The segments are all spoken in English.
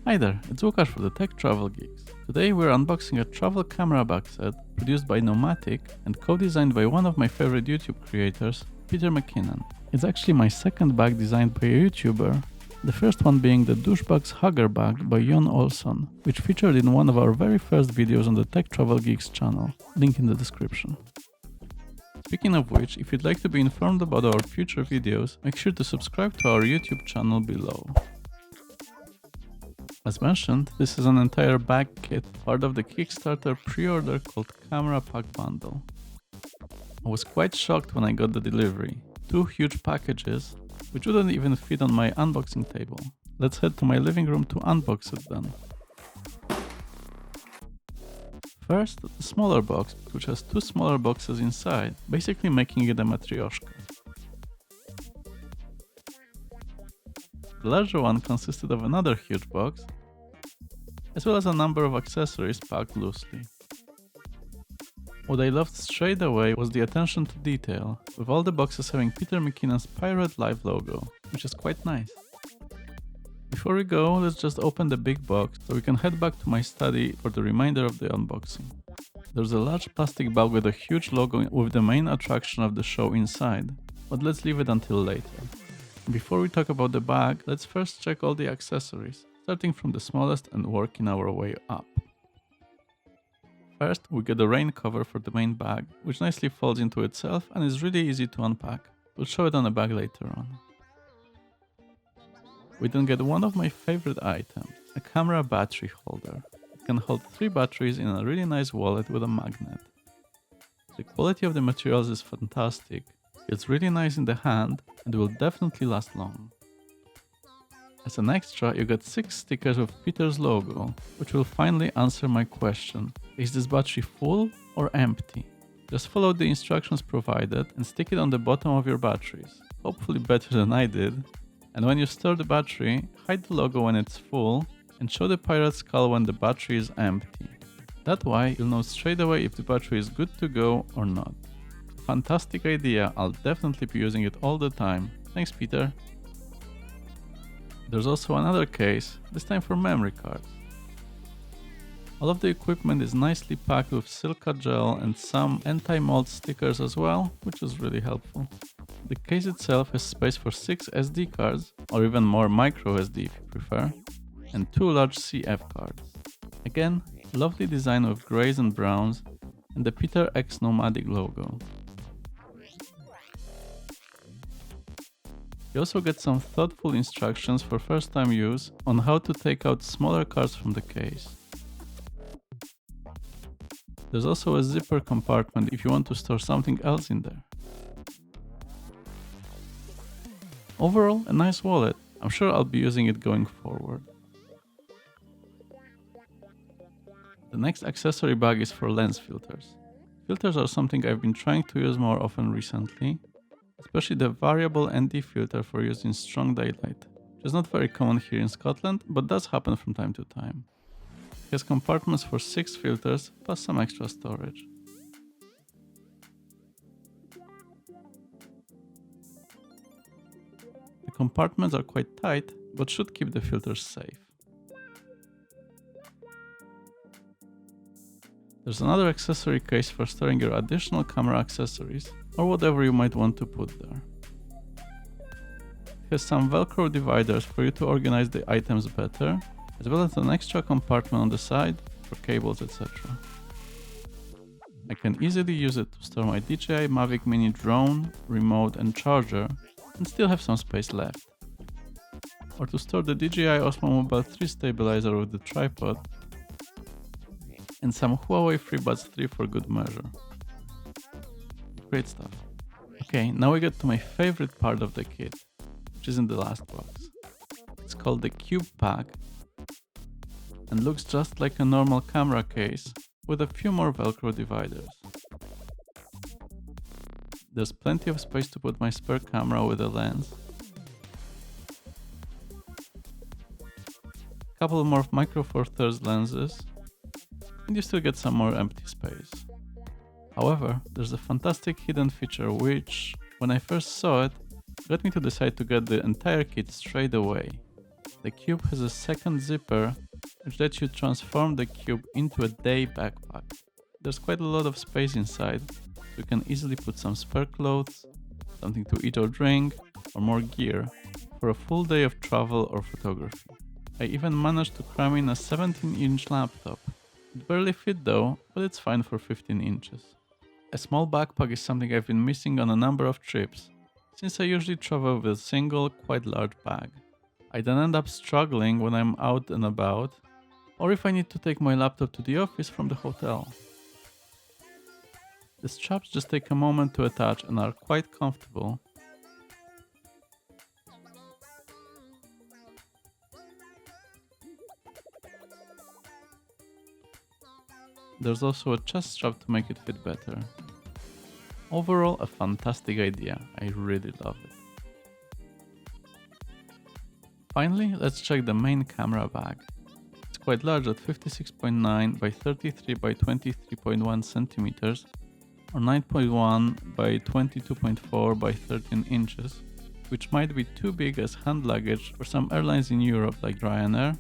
Hi there, it's Lukasz for the Tech Travel Geeks. Today we're unboxing a travel camera bag set produced by Nomatic and co-designed by one of my favorite YouTube creators, Peter McKinnon. It's actually my second bag designed by a YouTuber, the first one being the Douchebags Hugger bag by Jon Olsson, which featured in one of our very first videos on the Tech Travel Geeks channel, link in the description. Speaking of which, if you'd like to be informed about our future videos, make sure to subscribe to our YouTube channel below. As mentioned, this is an entire bag kit, part of the Kickstarter pre-order called Camera Pack Bundle. I was quite shocked when I got the delivery. 2 huge packages, which wouldn't even fit on my unboxing table. Let's head to my living room to unbox it then. First, the smaller box, which has 2 smaller boxes inside, basically making it a matryoshka. The larger one consisted of another huge box, as well as a number of accessories packed loosely. What I loved straight away was the attention to detail, with all the boxes having Peter McKinnon's Pirate Live logo, which is quite nice. Before we go, let's just open the big box so we can head back to my study for the remainder of the unboxing. There's a large plastic bag with a huge logo with the main attraction of the show inside, but let's leave it until later. Before we talk about the bag, let's first check all the accessories, starting from the smallest and working our way up. First, we get a rain cover for the main bag, which nicely folds into itself and is really easy to unpack. We'll show it on the bag later on. We then get one of my favorite items, a camera battery holder. It can hold 3 batteries in a really nice wallet with a magnet. The quality of the materials is fantastic, it's really nice in the hand and will definitely last long. As an extra, you get 6 stickers with Peter's logo, which will finally answer my question: is this battery full or empty? Just follow the instructions provided and stick it on the bottom of your batteries, hopefully better than I did. And when you store the battery, hide the logo when it's full and show the pirate skull when the battery is empty. That way you'll know straight away if the battery is good to go or not. Fantastic idea, I'll definitely be using it all the time. Thanks, Peter. There's also another case, this time for memory cards. All of the equipment is nicely packed with silica gel and some anti-mold stickers as well, which is really helpful. The case itself has space for 6 SD cards, or even more micro SD if you prefer, and 2 large CF cards. Again, lovely design with greys and browns, and the Peter X Nomatic logo. You also get some thoughtful instructions for first time use on how to take out smaller cards from the case. There's also a zipper compartment if you want to store something else in there. Overall, a nice wallet. I'm sure I'll be using it going forward. The next accessory bag is for lens filters. Filters are something I've been trying to use more often recently, especially the variable ND filter for use in strong daylight, which is not very common here in Scotland, but does happen from time to time. It has compartments for 6 filters plus some extra storage. The compartments are quite tight, but should keep the filters safe. There's another accessory case for storing your additional camera accessories, or whatever you might want to put there. It has some Velcro dividers for you to organize the items better, as well as an extra compartment on the side for cables, etc. I can easily use it to store my DJI Mavic Mini drone, remote and charger, and still have some space left. Or to store the DJI Osmo Mobile 3 stabilizer with the tripod, and some Huawei FreeBuds 3 for good measure. Great stuff. Okay, now we get to my favorite part of the kit, which is in the last box. It's called the Cube Pack and looks just like a normal camera case with a few more Velcro dividers. There's plenty of space to put my spare camera with a lens, a couple more Micro Four Thirds lenses, and you still get some more empty space. However, there's a fantastic hidden feature which, when I first saw it, got me to decide to get the entire kit straight away. The cube has a second zipper which lets you transform the cube into a day backpack. There's quite a lot of space inside, so you can easily put some spare clothes, something to eat or drink, or more gear for a full day of travel or photography. I even managed to cram in a 17-inch laptop. It barely fit though, but it's fine for 15 inches. A small backpack is something I've been missing on a number of trips, since I usually travel with a single, quite large bag. I then end up struggling when I'm out and about, or if I need to take my laptop to the office from the hotel. The straps just take a moment to attach and are quite comfortable. There's also a chest strap to make it fit better. Overall, a fantastic idea. I really love it. Finally, let's check the main camera bag. It's quite large at 56.9 by 33 by 23.1 centimeters, or 9.1 by 22.4 by 13 inches, which might be too big as hand luggage for some airlines in Europe like Ryanair,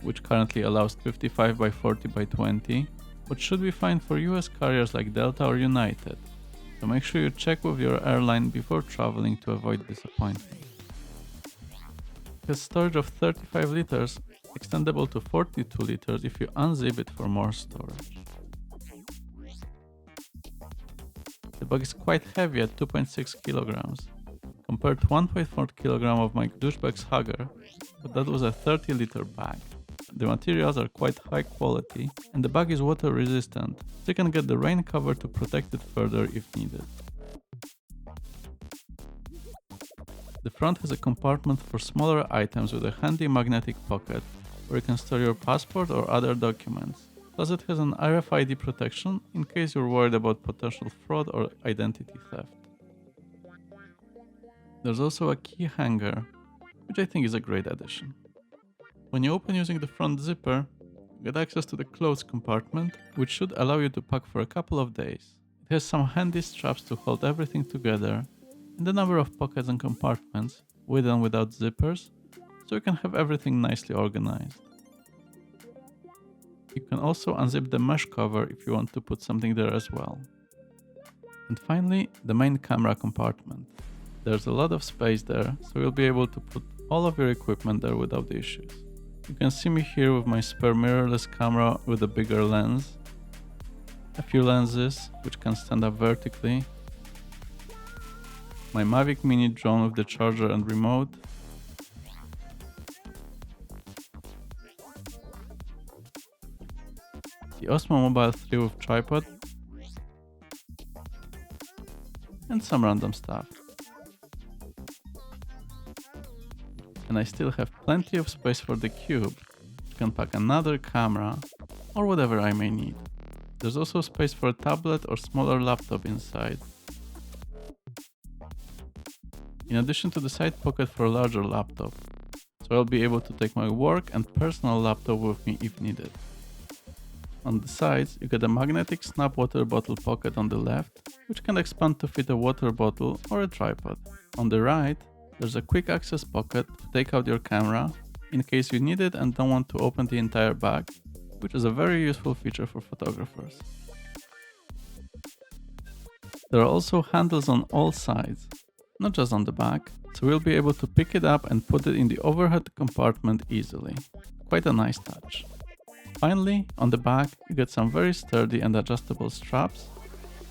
which currently allows 55 by 40 by 20, but should be fine for US carriers like Delta or United, so make sure you check with your airline before traveling to avoid disappointment. It has storage of 35 liters, extendable to 42 liters if you unzip it for more storage. The bag is quite heavy at 2.6 kilograms, compared to 1.4 kilogram of my douchebag's Hugger, but that was a 30-liter bag. The materials are quite high quality and the bag is water resistant, so you can get the rain cover to protect it further if needed. The front has a compartment for smaller items with a handy magnetic pocket where you can store your passport or other documents. Plus it has an RFID protection in case you're worried about potential fraud or identity theft. There's also a key hanger, which I think is a great addition. When you open using the front zipper, you get access to the clothes compartment, which should allow you to pack for a couple of days. It has some handy straps to hold everything together, and a number of pockets and compartments, with and without zippers, so you can have everything nicely organized. You can also unzip the mesh cover if you want to put something there as well. And finally, the main camera compartment. There's a lot of space there, so you'll be able to put all of your equipment there without issues. You can see me here with my spare mirrorless camera with a bigger lens, a few lenses which can stand up vertically, my Mavic Mini drone with the charger and remote, the Osmo Mobile 3 with tripod, and some random stuff. And I still have plenty of space for the cube. You can pack another camera or whatever I may need. There's also space for a tablet or smaller laptop inside. In addition to the side pocket for a larger laptop, so I'll be able to take my work and personal laptop with me if needed. On the sides, you get a magnetic snap water bottle pocket on the left, which can expand to fit a water bottle or a tripod. On the right, there's a quick access pocket to take out your camera in case you need it and don't want to open the entire bag, which is a very useful feature for photographers. There are also handles on all sides, not just on the back, so we'll be able to pick it up and put it in the overhead compartment easily. Quite a nice touch. Finally, on the back, you get some very sturdy and adjustable straps,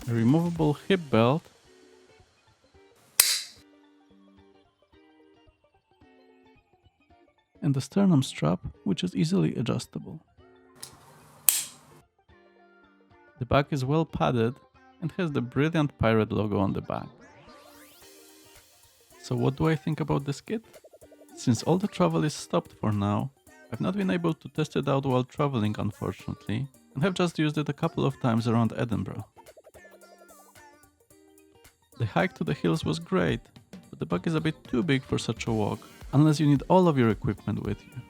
a removable hip belt, and a sternum strap, which is easily adjustable. The bag is well padded and has the brilliant pirate logo on the back. So what do I think about this kit? Since all the travel is stopped for now, I've not been able to test it out while traveling unfortunately, and have just used it a couple of times around Edinburgh. The hike to the hills was great, but the bag is a bit too big for such a walk, unless you need all of your equipment with you.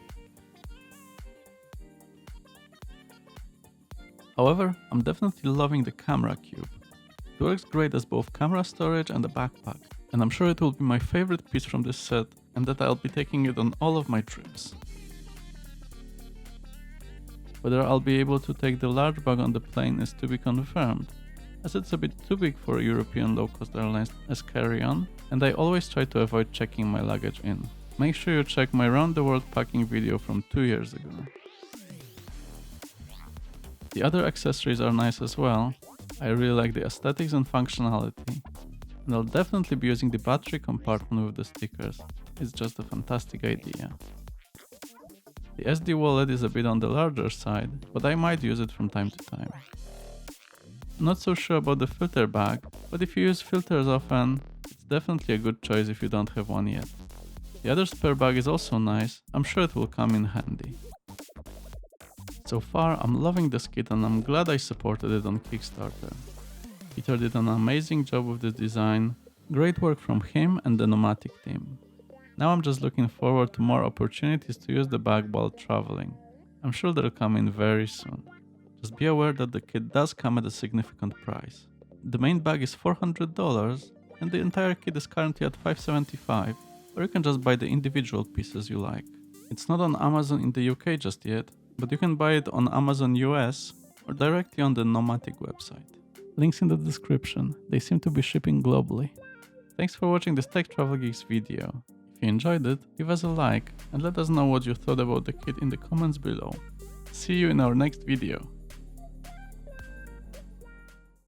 However, I'm definitely loving the camera cube. It works great as both camera storage and a backpack, and I'm sure it will be my favorite piece from this set and that I'll be taking it on all of my trips. Whether I'll be able to take the large bag on the plane is to be confirmed, as it's a bit too big for European low-cost airlines as carry-on, and I always try to avoid checking my luggage in. Make sure you check my round the world packing video from 2 years ago. The other accessories are nice as well. I really like the aesthetics and functionality, and I'll definitely be using the battery compartment with the stickers. It's just a fantastic idea. The SD wallet is a bit on the larger side, but I might use it from time to time. I'm not so sure about the filter bag, but if you use filters often, it's definitely a good choice if you don't have one yet. The other spare bag is also nice, I'm sure it will come in handy. So far, I'm loving this kit and I'm glad I supported it on Kickstarter. Peter did an amazing job with this design, great work from him and the Nomatic team. Now I'm just looking forward to more opportunities to use the bag while traveling. I'm sure they'll come in very soon. Just be aware that the kit does come at a significant price. The main bag is $400 and the entire kit is currently at $575, or you can just buy the individual pieces you like. It's not on Amazon in the UK just yet, but you can buy it on Amazon US or directly on the Nomatic website. Links in the description, they seem to be shipping globally. Thanks for watching this Tech Travel Geeks video. If you enjoyed it, give us a like and let us know what you thought about the kit in the comments below. See you in our next video.